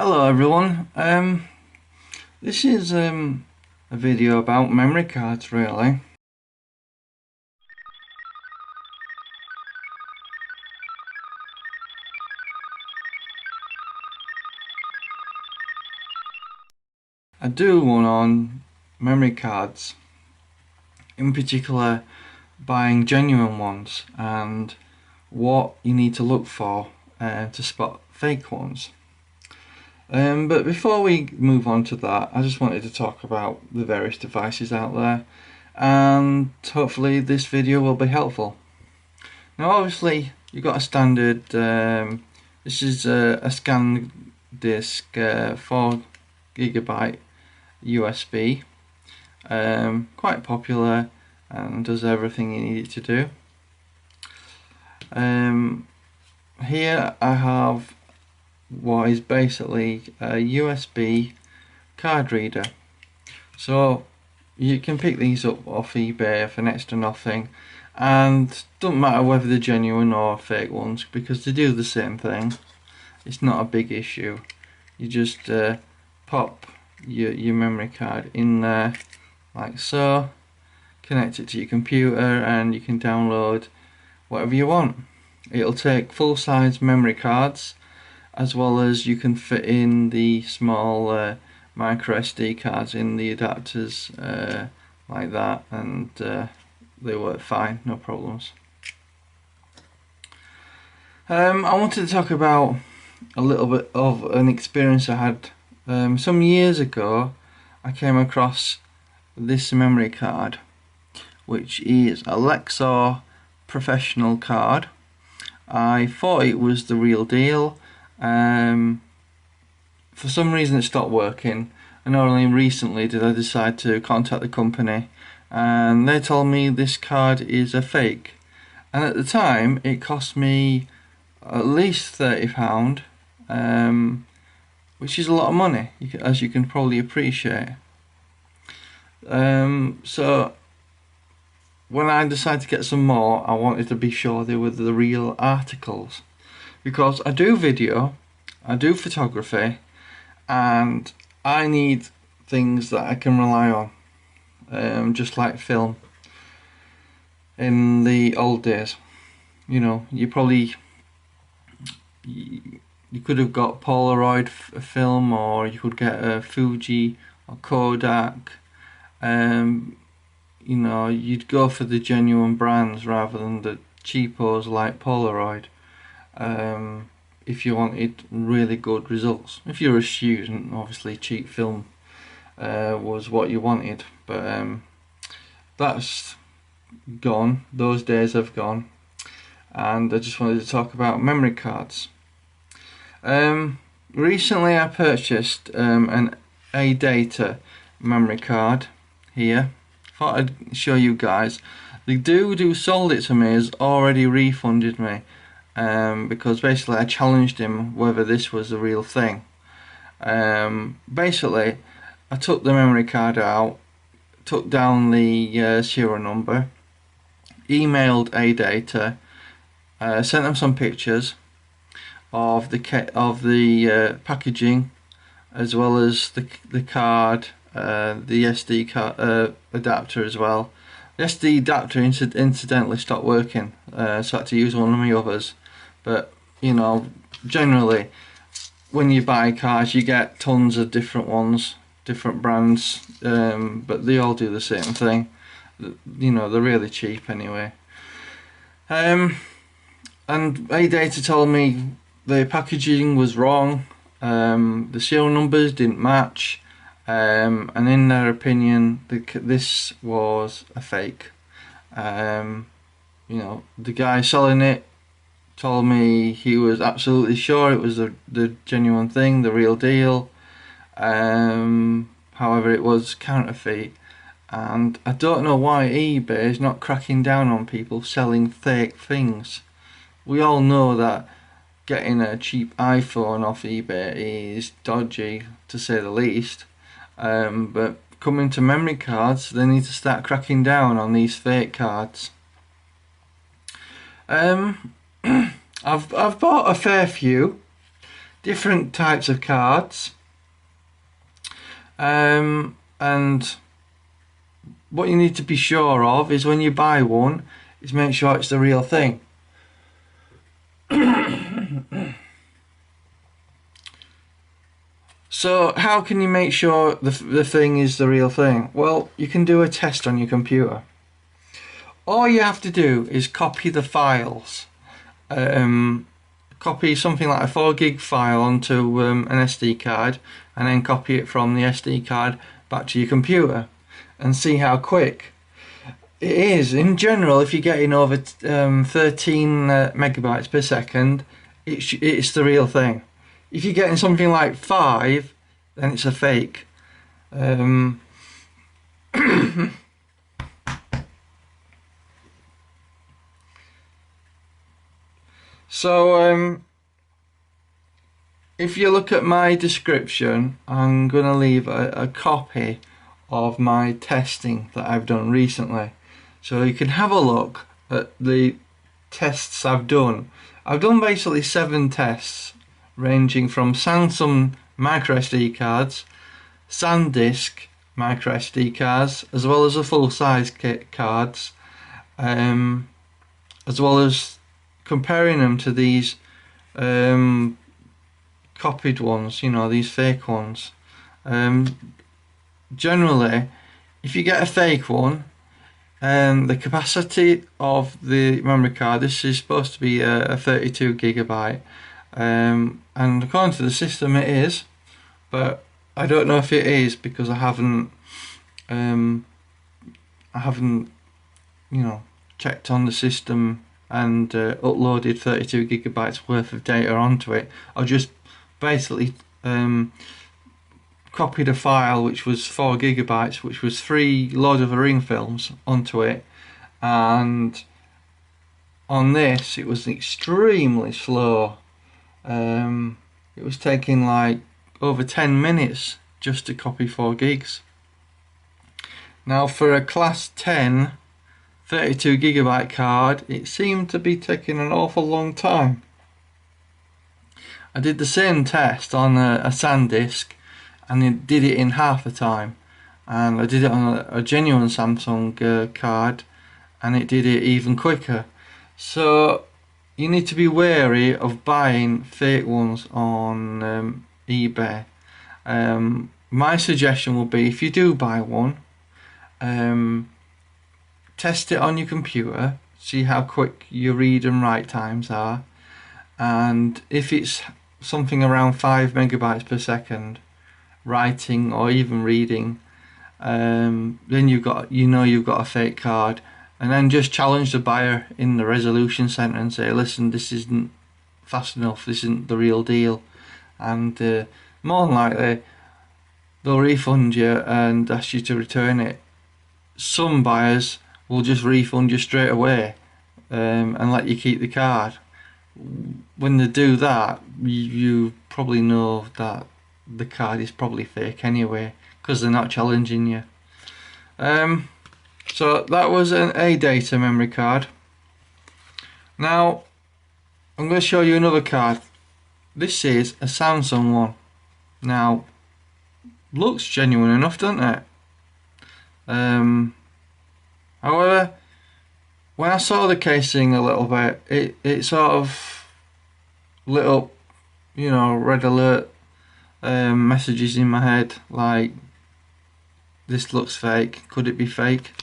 Hello everyone. This is a video about memory cards really. I do one on memory cards, in particular buying genuine ones and what you need to look for to spot fake ones. But before we move on to that, I just wanted to talk about the various devices out there, and hopefully this video will be helpful. Now obviously you've got a standard, this is a scan disk, 4 GB USB, quite popular and does everything you need it to do. Here I have what is basically a USB card reader, so you can pick these up off eBay for next to nothing, and doesn't matter whether they're genuine or fake ones because they do the same thing. It's not a big issue. You just pop your memory card in there like so, connect it to your computer, and you can download whatever you want. It'll take full-size memory cards, as well as you can fit in the small micro SD cards in the adapters like that, and they work fine, no problems. I wanted to talk about a little bit of an experience I had some years ago. I came across this memory card, which is a Lexar professional card. I thought it was the real deal. For some reason it stopped working, and only recently did I decide to contact the company, and they told me this card is a fake. And at the time it cost me at least £30, which is a lot of money, as you can probably appreciate. So when I decided to get some more, I wanted to be sure they were the real articles, because I do video, I do photography, and I need things that I can rely on, just like film. In the old days, you know, you could have got Polaroid film, or you could get a Fuji or Kodak. You know, you'd go for the genuine brands rather than the cheapos like Polaroid, if you wanted really good results. If you're a student, obviously cheap film was what you wanted, but that's gone. Those days have gone, and I just wanted to talk about memory cards. Recently I purchased an ADATA memory card here. Thought I'd show you guys. The dude who sold it to me has already refunded me, because basically I challenged him whether this was the real thing. Basically I took the memory card out, took down the serial number, emailed ADATA, sent them some pictures of the packaging, as well as the card, the SD card adapter as well. The SD adapter incidentally stopped working, so I had to use one of my others. But you know, generally when you buy cars you get tons of different ones, different brands, but they all do the same thing. You know, they're really cheap anyway. And ADATA told me the packaging was wrong, the serial numbers didn't match, and in their opinion this was a fake. You know, the guy selling it told me he was absolutely sure it was the genuine thing, the real deal. However, it was counterfeit, and I don't know why eBay is not cracking down on people selling fake things. We all know that getting a cheap iPhone off eBay is dodgy, to say the least, but coming to memory cards, they need to start cracking down on these fake cards. I've bought a fair few, different types of cards, and what you need to be sure of is when you buy one is make sure it's the real thing. So how can you make sure the thing is the real thing? Well, you can do a test on your computer. All you have to do is copy the files. Copy something like a 4 gig file onto an SD card, and then copy it from the SD card back to your computer and see how quick it is. In general, if you're getting over 13 megabytes per second, it's the real thing. If you're getting something like 5, then it's a fake. So if you look at my description, I'm going to leave a copy of my testing that I've done recently, so you can have a look at the tests I've done. I've done basically 7 tests, ranging from Samsung micro SD cards, SanDisk micro SD cards, as well as the full size kit cards, as well as comparing them to these copied ones, you know, these fake ones. Generally, if you get a fake one, the capacity of the memory card, this is supposed to be a 32 gigabyte, and according to the system it is, but I don't know if it is because I haven't you know, checked on the system and uploaded 32 gigabytes worth of data onto it. I just basically copied a file which was 4 gigabytes, which was 3 Lord of the Ring films, onto it, and on this it was extremely slow. It was taking like over 10 minutes just to copy 4 gigs. Now for a class 10 32 gigabyte card, it seemed to be taking an awful long time. I did the same test on a SanDisk, and it did it in half the time, and I did it on a genuine Samsung card, and it did it even quicker. So you need to be wary of buying fake ones on eBay. My suggestion would be, if you do buy one, test it on your computer, see how quick your read and write times are, and if it's something around 5 megabytes per second writing or even reading, then you've got a fake card, and then just challenge the buyer in the resolution center and say, listen, this isn't fast enough, this isn't the real deal, and more than likely they'll refund you and ask you to return it. Some buyers will just refund you straight away and let you keep the card. When they do that, you probably know that the card is probably fake anyway, because they're not challenging you. So that was an ADATA memory card. Now I'm going to show you another card. This is a Samsung one. Now, looks genuine enough, doesn't it? However, when I saw the casing a little bit, it sort of lit up, you know, red alert messages in my head, like, this looks fake, could it be fake?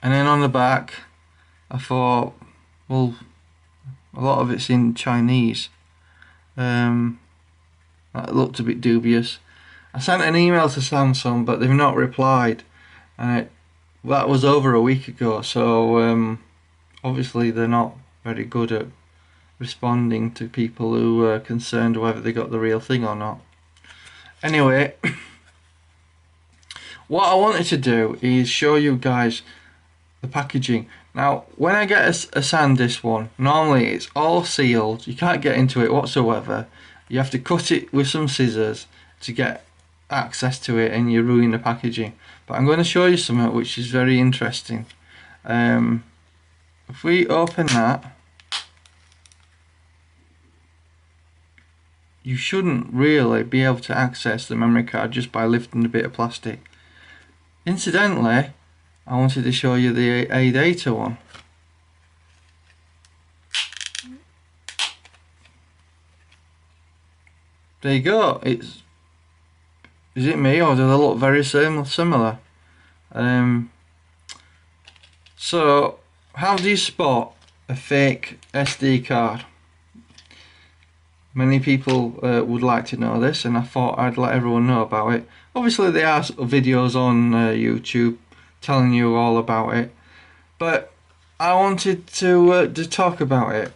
And then on the back I thought, well, a lot of it's in Chinese. That looked a bit dubious. I sent an email to Samsung, but they've not replied, and that was over a week ago, so obviously they're not very good at responding to people who are concerned whether they got the real thing or not. Anyway, what I wanted to do is show you guys the packaging. Now, when I get a SanDisk one, normally it's all sealed, you can't get into it whatsoever. You have to cut it with some scissors to get access to it, and you ruin the packaging. But I'm going to show you something which is very interesting. If we open that, you shouldn't really be able to access the memory card just by lifting a bit of plastic. Incidentally, I wanted to show you the ADATA one. There you go. Is it me, or do they look very similar? So how do you spot a fake SD card? Many people would like to know this, and I thought I'd let everyone know about it. Obviously there are videos on YouTube telling you all about it, but I wanted to talk about it.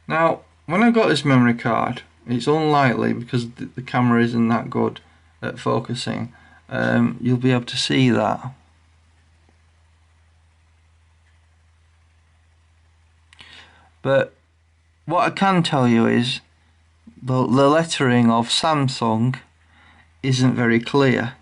Now, when I got this memory card, it's unlikely, because the camera isn't that good at focusing, you'll be able to see that. But what I can tell you is the lettering of Samsung isn't very clear.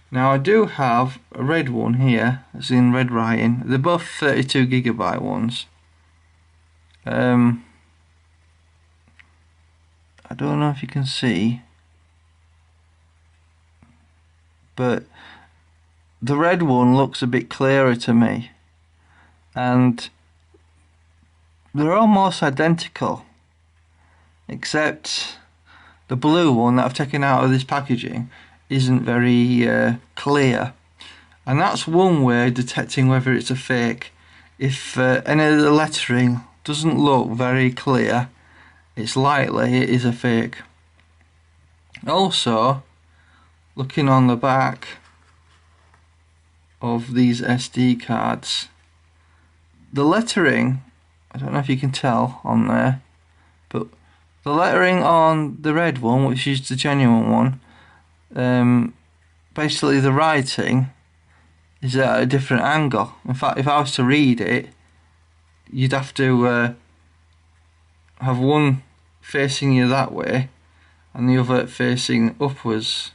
Now I do have a red one here, it's in red writing. They're both 32GB ones. I don't know if you can see, but the red one looks a bit clearer to me, and they're almost identical, except the blue one that I've taken out of this packaging isn't very clear, and that's one way of detecting whether it's a fake. If any of the lettering doesn't look very clear, it's likely it is a fake. Also, looking on the back of these SD cards, the lettering, I don't know if you can tell on there, but the lettering on the red one, which is the genuine one, basically the writing is at a different angle. In fact, if I was to read it, you'd have to have one facing you that way and the other facing upwards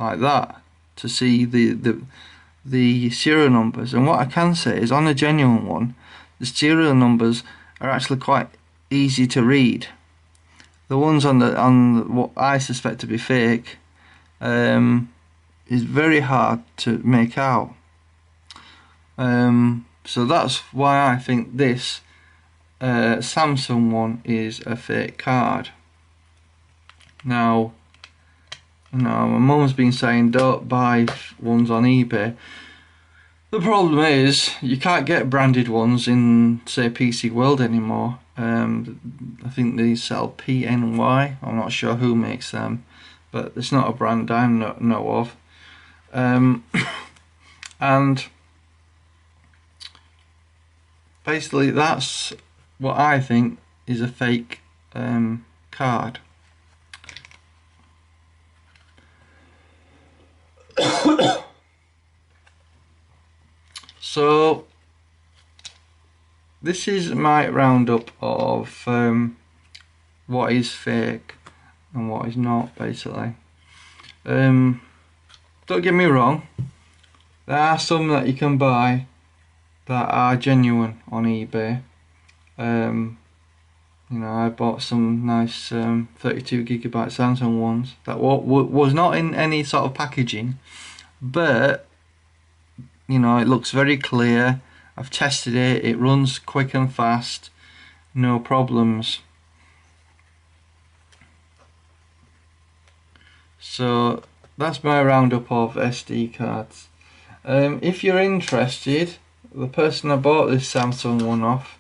like that to see the serial numbers. And what I can say is, on a genuine one, the serial numbers are actually quite easy to read. The ones on what I suspect to be fake is very hard to make out. So that's why I think this Samsung one is a fake card. Now, my mum's been saying don't buy ones on eBay. The problem is you can't get branded ones in, say, PC World anymore. I think they sell PNY. I'm not sure who makes them, but it's not a brand I know of. And basically that's what I think is a fake card. So this is my roundup of what is fake and what is not, basically. Don't get me wrong, there are some that you can buy that are genuine on eBay. I bought some nice 32GB Samsung ones that was not in any sort of packaging, but it looks very clear. I've tested it, it runs quick and fast, no problems. So that's my roundup of SD cards. If you're interested, the person I bought this Samsung one off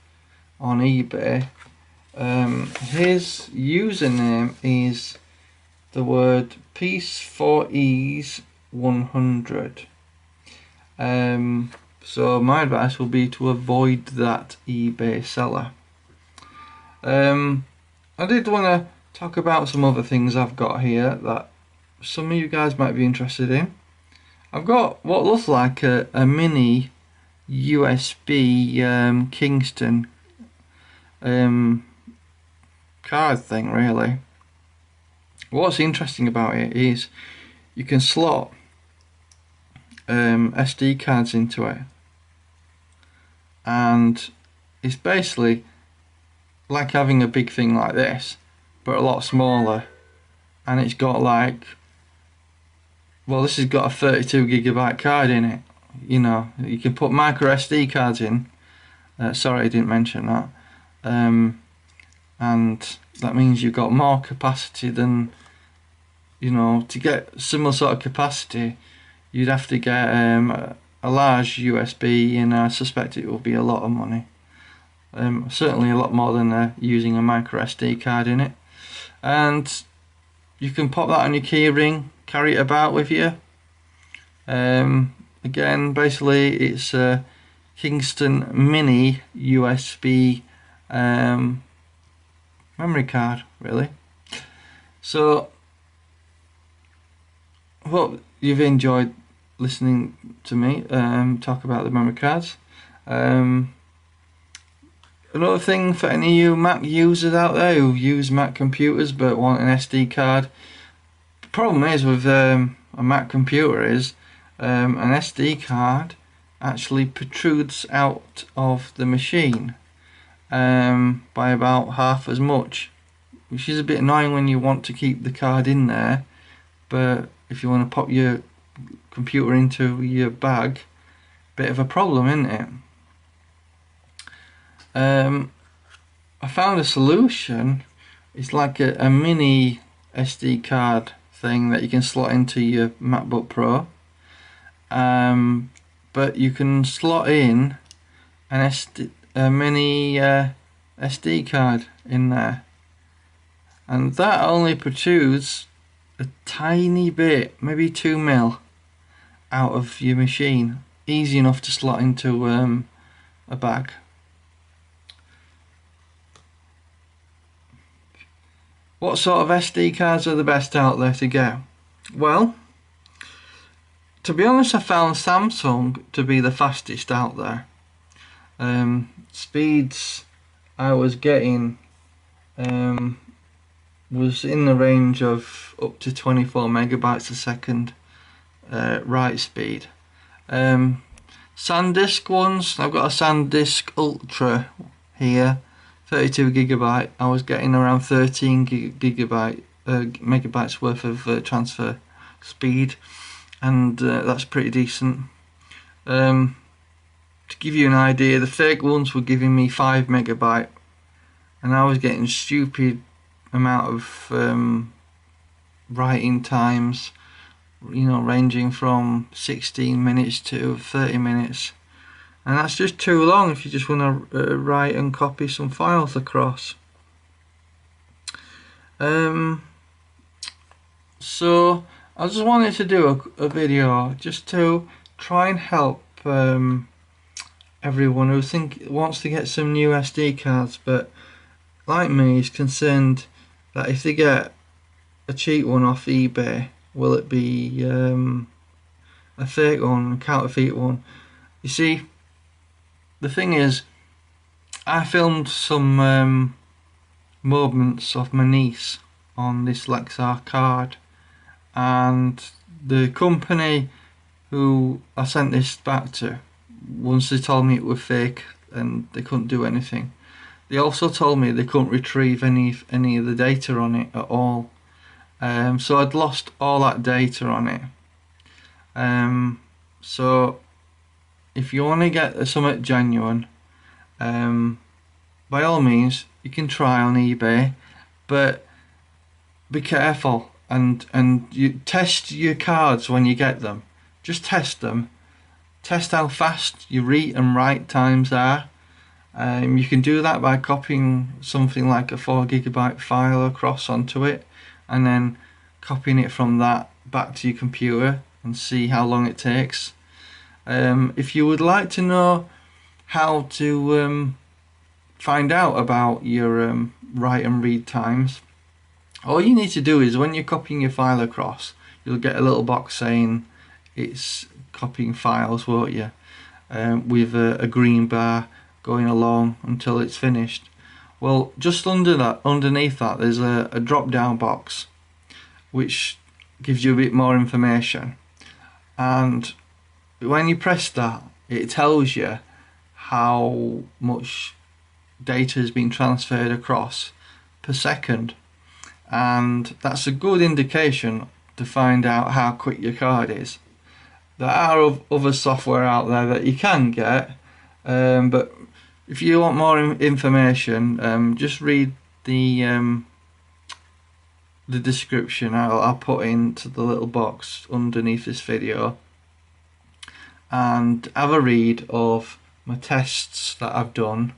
on eBay, his username is the word Peace for Ease 100. So my advice will be to avoid that eBay seller. I did want to talk about some other things I've got here that some of you guys might be interested in. I've got what looks like a mini USB Kingston card thing, really. What's interesting about it is you can slot SD cards into it. and it's basically like having a big thing like this, but a lot smaller. And it's got like, well, this has got a 32GB card in it. You know, you can put micro SD cards in. Sorry, I didn't mention that. And that means you've got more capacity than, you know, to get similar sort of capacity, you'd have to get a large USB, and I suspect it will be a lot of money. Certainly a lot more than using a micro SD card in it. And you can pop that on your key ring, carry it about with you. Again, basically it's a Kingston mini USB memory card, really. So hope you've enjoyed listening to me talk about the memory cards. Another thing for any of you Mac users out there who use Mac computers but want an SD card, the problem is with a Mac computer is an SD card actually protrudes out of the machine by about half as much, which is a bit annoying when you want to keep the card in there, but if you want to pop your computer into your bag, bit of a problem, isn't it? I found a solution. It's like a mini SD card thing that you can slot into your MacBook Pro, but you can slot in a mini SD card in there, and that only protrudes a tiny bit, maybe 2mm, out of your machine. Easy enough to slot into a bag. What sort of SD cards are the best out there to get? Well, to be honest, I found Samsung to be the fastest out there. Speeds I was getting was in the range of up to 24 megabytes a second write speed. Sandisk ones, I've got a Sandisk Ultra here, 32GB. I was getting around 13 megabytes worth of transfer speed, and that's pretty decent. To give you an idea, the fake ones were giving me 5 megabyte, and I was getting stupid amount of writing times, you know, ranging from 16 minutes to 30 minutes, and that's just too long if you just want to write and copy some files across. So I just wanted to do a video just to try and help everyone who wants to get some new SD cards, but like me is concerned that if they get a cheap one off eBay, will it be a fake one, a counterfeit one? You see, the thing is, I filmed some moments of my niece on this Lexar card, and the company who I sent this back to, once they told me it was fake and they couldn't do anything, they also told me they couldn't retrieve any of the data on it at all. So I'd lost all that data on it. So if you want to get something genuine, by all means you can try on eBay, but be careful and you test your cards when you get them. Just test them. Test how fast your read and write times are. You can do that by copying something like a 4GB file across onto it, and then copying it from that back to your computer and see how long it takes. If you would like to know how to find out about your write and read times, all you need to do is when you're copying your file across, you'll get a little box saying it's copying files, won't you? With a green bar going along until it's finished. Well, just underneath that, there's a drop down box which gives you a bit more information, and when you press that, it tells you how much data has been transferred across per second, and that's a good indication to find out how quick your card is. There are other software out there that you can get, but if you want more information, just read the description I'll put into the little box underneath this video, and have a read of my tests that I've done,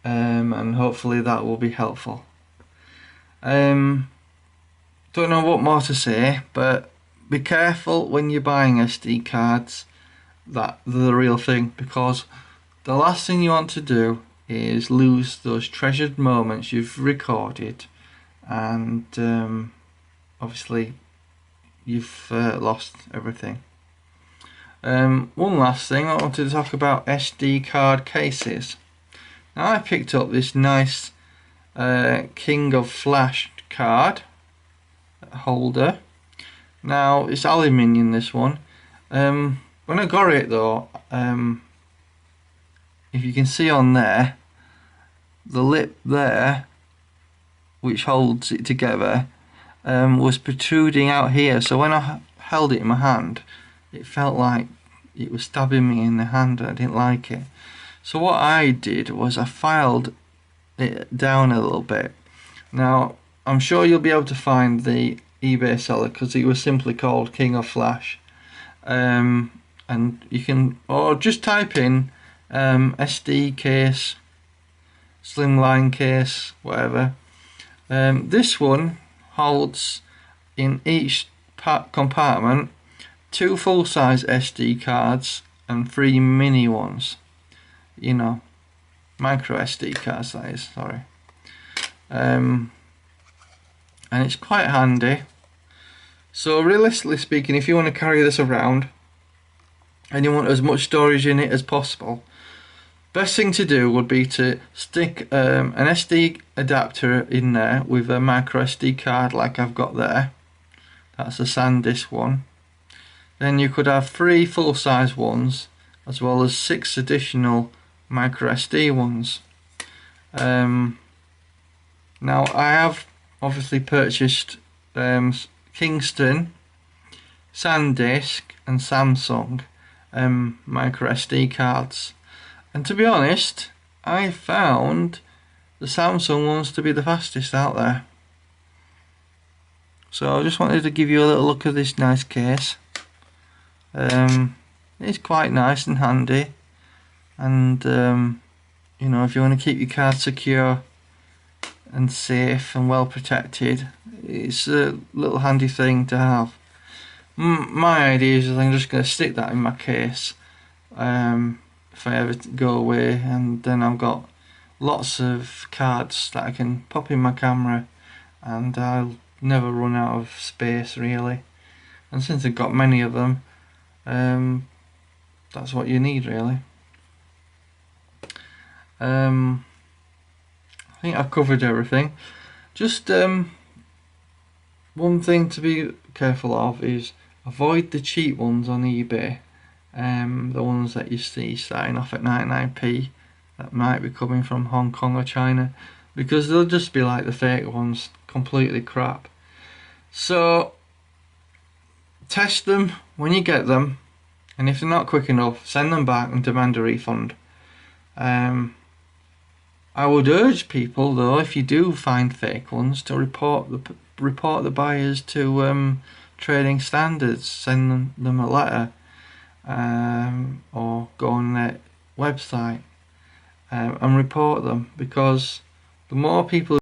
and hopefully that will be helpful. Don't know what more to say, but be careful when you're buying SD cards that they're the real thing, because the last thing you want to do is lose those treasured moments you've recorded, and obviously you've lost everything. One last thing, I wanted to talk about SD card cases. Now, I picked up this nice King of Flash card holder. Now, it's aluminium, this one. When I got it though, if you can see on there, the lip there, which holds it together, was protruding out here, so when I held it in my hand, it felt like it was stabbing me in the hand, and I didn't like it. So what I did was I filed it down a little bit. Now, I'm sure you'll be able to find the eBay seller, because it was simply called King of Flash, and you can, or just type in SD case, slimline case, whatever. This one holds in each compartment 2 full-size SD cards and 3 mini ones. You know, micro SD cards, that is, sorry. And it's quite handy. So realistically speaking, if you want to carry this around and you want as much storage in it as possible, best thing to do would be to stick an SD adapter in there with a micro SD card like I've got there. That's a SanDisk one. Then you could have 3 full-size ones as well as 6 additional micro SD ones. Now, I have obviously purchased Kingston, SanDisk and Samsung micro SD cards, and to be honest, I found the Samsung ones to be the fastest out there. So I just wanted to give you a little look at this nice case. It's quite nice and handy, and you know, if you want to keep your card secure and safe and well protected, it's a little handy thing to have. My idea is I'm just going to stick that in my case if I ever go away, and then I've got lots of cards that I can pop in my camera, and I'll never run out of space really. And since I've got many of them, that's what you need really. I think I've covered everything. Just one thing to be careful of is avoid the cheap ones on eBay. The ones that you see starting off at 99p that might be coming from Hong Kong or China, because they'll just be like the fake ones, completely crap. So test them when you get them, and if they're not quick enough, send them back and demand a refund. I would urge people though, if you do find fake ones, to report the buyers to trading standards. Send them a letter, or go on their website and report them, because the more people